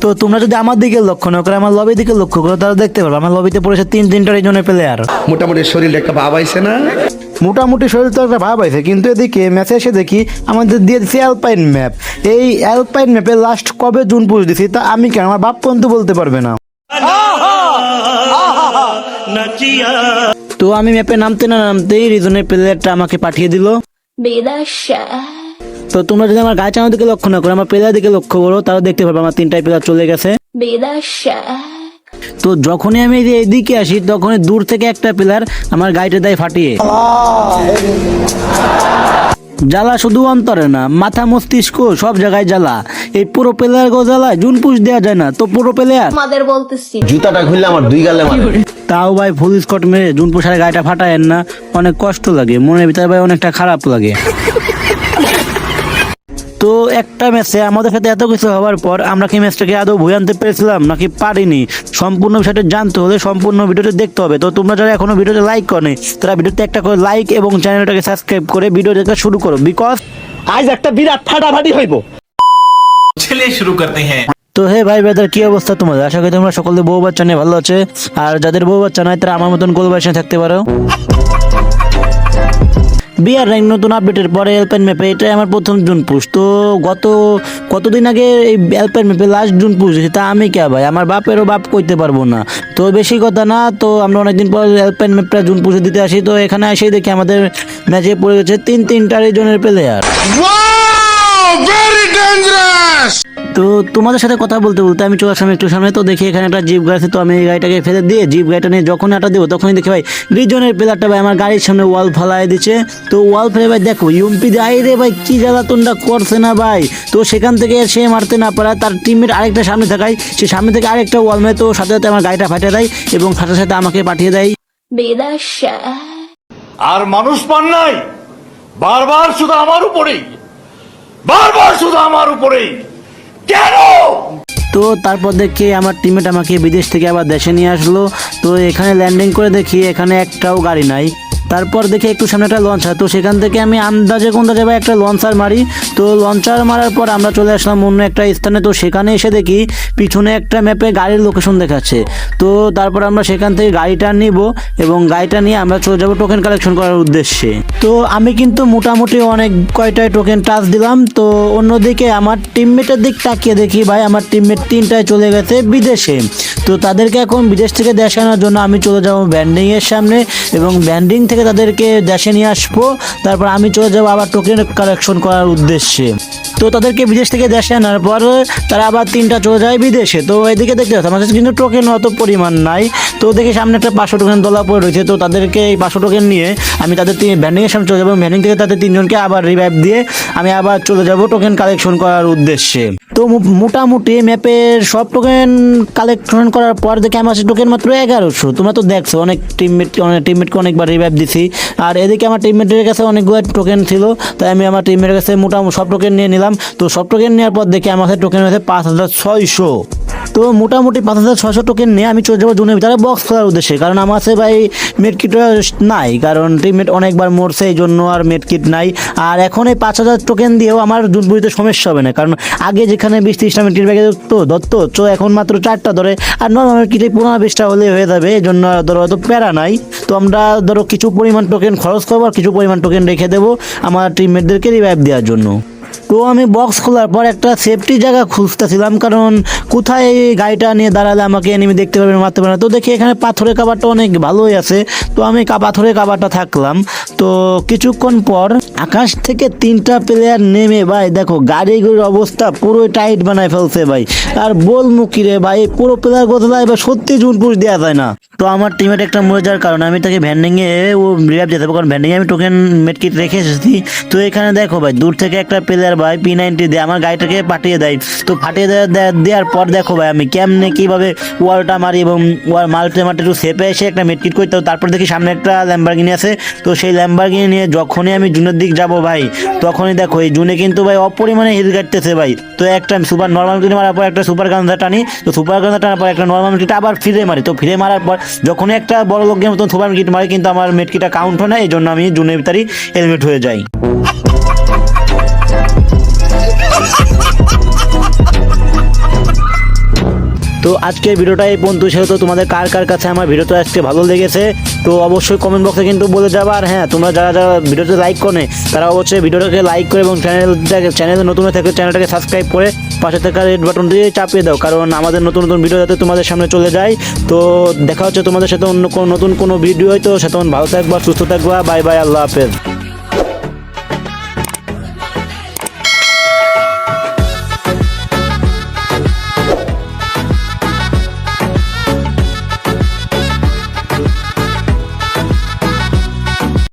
তো তোমরা যদি আমার দিকে লক্ষ্য না করে আমার লবির দিকে লক্ষ্য করো তাহলে দেখতে পারবে আমার লবিতে পড়েছে তিনটা রিজনের প্লেয়ার। মোটামুটি শরীরে একটা ভাব আইছে না? মোটামুটি শরীর তো একটা ভাব আছে, কিন্তু এদিকে ম্যাচে এসে দেখি আমাদের দিয়ে দিচ্ছে অ্যালপাইন ম্যাপ। এই অ্যালপাইন ম্যাপে লাস্ট কবে জুন পুষ দিছি তা আমি কেন আমার বাপ পর্যন্ত বলতে পারবে না। তো আমি ম্যাপে নামতে না নামতেই রিজনের প্লেয়ারটা আমাকে পাঠিয়ে দিল। তো তোমরা যদি আমার গায়ে চানোর দিকে লক্ষ্য না করো আমার প্লেয়ার দিকে লক্ষ্য করো তাহলে দেখতে পারবে আমার তিনটাই প্লেয়ার চলে গেছে। তো যখনই আমি এদিকে আসি তখনই দূর থেকে একটা প্লেয়ার আমার গাড়িটা দেয় ফাটিয়ে। জ্বালা শুধু অন্তরে না, মাথা মস্তিষ্ক সব জায়গায় জ্বালা। এই পুরো প্লেয়ার গো জ্বালায় জুন পুষ দেওয়া যায় না। তো পুরো প্লেয়ার বলতেছি জুতাটা খুললে আমার দুই গালে মারে। তাও ভাই ফুল স্কট মেরে জুন পুষার গাড়িটা ফাটায়েন না, অনেক কষ্ট লাগে, মনের ভিতরে ভাই অনেকটা খারাপ লাগে। তো একটা ম্যাচে আমাদের সাথে এত কিছু হওয়ার পর আমরা কি ম্যাচটাকে আদৌ ভুয়ে আনতে পেরেছিলাম নাকি পারিনি, সম্পূর্ণ বিষয়টা জানতে হলে সম্পূর্ণ ভিডিওটা দেখতে হবে। তো তোমরা যারা এখনো ভিডিওতে লাইক করনি তারা ভিডিওতে একটা করে লাইক এবং চ্যানেলটাকে সাবস্ক্রাইব করে ভিডিও দেখা শুরু করো, বিকজ আজ একটা বিরাট ফাটাফাটি হইব। चलिए शुरू करते हैं। তো হে ভাই ব্রাদার, কি অবস্থা তোমাদের? আশা করি তোমরা সকলে বউ বাচ্চা নিয়ে ভালো আছে, আর যাদের বউ বাচ্চা নয় তারা আমার মতন গোল বাসে থাকতে পারো। বিআর র্যাঙ্ক নতুন আপডেটের পরে অ্যালপাইন ম্যাপে এটাই আমার প্রথম জুন পুশ। তো কতদিন আগে এই অ্যালপাইন ম্যাপে লাস্ট জুন পুশ দিয়েছি তা আমি কে ভাই, আমার বাপেরও বাপ কইতে পারবো না। তো বেশি কথা না, তো আমরা অনেকদিন পর অ্যালপাইন ম্যাপটা জুন পুষে দিতে আসি। তো এখানে এসেই দেখি আমাদের ম্যাচে পড়ে গেছে তিনটা রিজনের প্লেয়ার। তো তোমাদের সাথে কথা বলতে বলতে আমি চলে আসলাম একটু সামনে। তো দেখি এখানে একটা জিপ গাড়ি আছে, তো আমি এই গাড়িটাকে ফেলে দিয়ে জিপ গাড়িটা নিয়ে যখন আটা দেবো তখনই দেখি ভাই রিজনের প্লেয়ারটা ভাই আমার গাড়ির সামনে ওয়াল ফালাই দিচ্ছে। তো ওয়াল ফেলে ভাই দেখো ইউএমপি দিয়ে আই রে ভাই কি জ্বালাতনটা করছে না ভাই। তো সেখান থেকে সে মারতে না পারা তার টিমমেট আরেকটা সামনে থাকায় সে সামনে থেকে আরেকটা ওয়াল মেরে তো সাথে সাথে আমার গাড়িটা ফাটিয়ে দেয় এবং সাথে সাথে আমাকে পাঠিয়ে দেয়। আর মানুষ পান নাই, বারবার শুধু আমার উপরেই, বারবার শুধু আমার উপরেই কেন? তো তারপর দেখি আমার টিমমেট আমাকে বিদেশ থেকে আবার দেশে নিয়ে আসলো। তো এখানে ল্যান্ডিং করে দেখি এখানে একটাও গাড়ি নাই। তারপর দেখি একটু সামনে একটা লঞ্চার, তো সেখান থেকে আমি আন্দাজে ভাই একটা লঞ্চার মারি। তো লঞ্চার মারার পর আমরা চলে আসলাম অন্য একটা স্থানে। তো সেখানে এসে দেখি পিছনে একটা ম্যাপে গাড়ির লোকেশন দেখাচ্ছে। তো তারপর আমরা সেখান থেকে গাড়িটা নিব এবং গাড়িটা নিয়ে আমরা চলে যাবো টোকেন কালেকশন করার উদ্দেশ্যে। তো আমি কিন্তু মোটামুটি অনেক কয়টায় টোকেন টাচ দিলাম। তো অন্যদিকে আমার টিমমেটের দিক তাকিয়ে দেখি ভাই আমার টিমমেট তিনটায় চলে গেছে বিদেশে। তো তাদেরকে এখন বিদেশ থেকে দেশে আনার জন্য আমি চলে যাবো ব্যান্ডিং এর সামনে এবং ব্যান্ডিং থেকে তাদেরকে দেশে নিয়ে আসবো। তারপর আমি চলে যাবো আবার টোকেন কালেকশন করার উদ্দেশ্যে। তো তাদেরকে বিদেশ থেকে দেশে আনার পর তারা আবার তিনটা চলে যায় বিদেশে। তো এদিকে দেখতে পাচ্ছি আমার কাছে কিন্তু টোকেন অত পরিমাণ নাই। তো দেখি সামনে একটা 500 টোকেন দলা পড়ে রয়েছে। তো তাদেরকে এই 500 টোকেন নিয়ে আমি তাদের ব্যান্ডিংয়ের সামনে চলে যাবো। ব্যান্ডিং থেকে তাদের তিনজনকে আবার রিভাইভ দিয়ে আমি আবার চলে যাবো টোকেন কালেকশন করার উদ্দেশ্যে। তো মোটামুটি ম্যাপের সব টোকেন কালেকশন করার পর দেখে আমার টোকেন মাত্র 1100। তোমরা তো দেখছো অনেক টিমমেটকে অনেকবার রিভাইভ দিছি। আর এদিকে আমার টিমমেটের কাছে অনেকগুলো টোকেন ছিল, তাই আমি আমার টিমমেটের কাছে মোটামুটি সব টোকেন নিয়ে নিলাম। তো সব টোকেন নেওয়ার পর দেখি আমার কাছে টোকেন হয়েছে 5600। তো মোটামুটি 5600 টোকেন নিয়ে আমি চলে যাবো জুনের ভিতরে বক্স খোলার উদ্দেশ্যে, কারণ আমার কাছে ভাই মেডকিট নাই, কারণ টিমমেট অনেকবার মরছে এই জন্য আর মেডকিট নাই। আর এখন এই 5000 টোকেন দিয়েও আমার জুন পুষতে সমস্যা হবে না, কারণ আগে যেখানে 20-30টা মেডকিট ব্যাগে ধরতো তো এখন মাত্র 4টা ধরে। আর নর্মাল মেডকিটে 15-20টা হলে হয়ে যাবে, এই জন্য ধরো অত প্যারা নাই। তো আমরা ধরো কিছু পরিমাণ টোকেন খরচ করবো আর কিছু পরিমাণ টোকেন রেখে দেবো আমার টিমমেটদেরকে রিভাইভ দেওয়ার জন্য। তো আমি বক্স খোলার পর একটা সেফটি জায়গা খুঁজতেছিলাম, কারণ কোথায় এই গাড়িটা নিয়ে দাঁড়ালে আমাকে এনিমি দেখতে পারবে মারতে পারবে না। তো দেখি এখানে পাথরের কাভারটা অনেক ভালোই আছে। তো আমি পাথরের কাভারটা থাকলাম। তো কিছুক্ষণ পর আকাশ থেকে 3টা প্লেয়ার নেমে ভাই দেখো গাড়িগুলোর অবস্থা পুরো টাইট বানায় ফেলছে ভাই। আর বলমুখী রে ভাই পুরো প্লেয়ার গোছলা এবার সত্যি জুন পুশ দেওয়া যায় না। তো আমার টিমের একটা মরে যাওয়ার কারণে আমি তাকে ভ্যান্ডিংয়ে ও রিভাইভ দিতে হবে, কারণ ভ্যান্ডিংয়ে আমি টোকেন মেডকিট রেখে এসেছি। তো এখানে দেখো ভাই দূর থেকে একটা প্লেয়ার ভাই P90 দিয়ে আমার গাড়িটাকে পাঠিয়ে দেয়। তো ফাটিয়ে দেওয়ার পর দেখো ভাই আমি কেমনে কিভাবে ওয়ালটা মারি এবং ওয়াল মারতে একটু সেপে এসে একটা মেডকিট করতে হবে। তারপর দেখি সামনে একটা ল্যাম্বরগিনি আছে। তো সেই ল্যাম্বরগিনি নিয়ে যখনই আমি জুনের দিক যাবো ভাই তখনই দেখো এই জুনে কিন্তু ভাই অপরিমাণে হিল কাটতেছে ভাই। তো একটা সুপার নর্মাল মেডকিট মারার পর একটা সুপার গানটা টানি। তো সুপার গানটা টানার পর একটা নর্মাল মেডকিট আবার ফিরে মারি। তো ফিরে মারার পর যখনই একটা বড় লোকের মতন সুপার মেডকিট মারি কিন্তু আমার মেডকিটটা কাউন্ট হয় না, এই জন্য আমি জুনের ভিতরেই হেলমেট হয়ে যাই। তো আজকের ভিডিওটা এই পর্যন্ত ছিল। তো তোমাদের কার কার কাছে আমার ভিডিওটা আজকে ভালো লেগেছে তো অবশ্যই কমেন্ট বক্সে কিন্তু বলে যাবে। আর হ্যাঁ, তোমরা যারা যারা ভিডিওতে লাইক করে তারা অবশ্যই ভিডিওটাকে লাইক করে এবং চ্যানেলে নতুন হয়ে থাকে চ্যানেলটাকে সাবস্ক্রাইব করে পাশে থাকা রেড বাটন দিয়ে চাপিয়ে দাও, কারণ আমাদের নতুন নতুন ভিডিও যাতে তোমাদের সামনে চলে যায়। তো দেখা হচ্ছে তোমাদের সাথে অন্য কোনো নতুন কোনো ভিডিও, হয়তো সে তখন ভালো থাকবা, সুস্থ থাকবা। বাই বাই, আল্লাহ হাফেজ।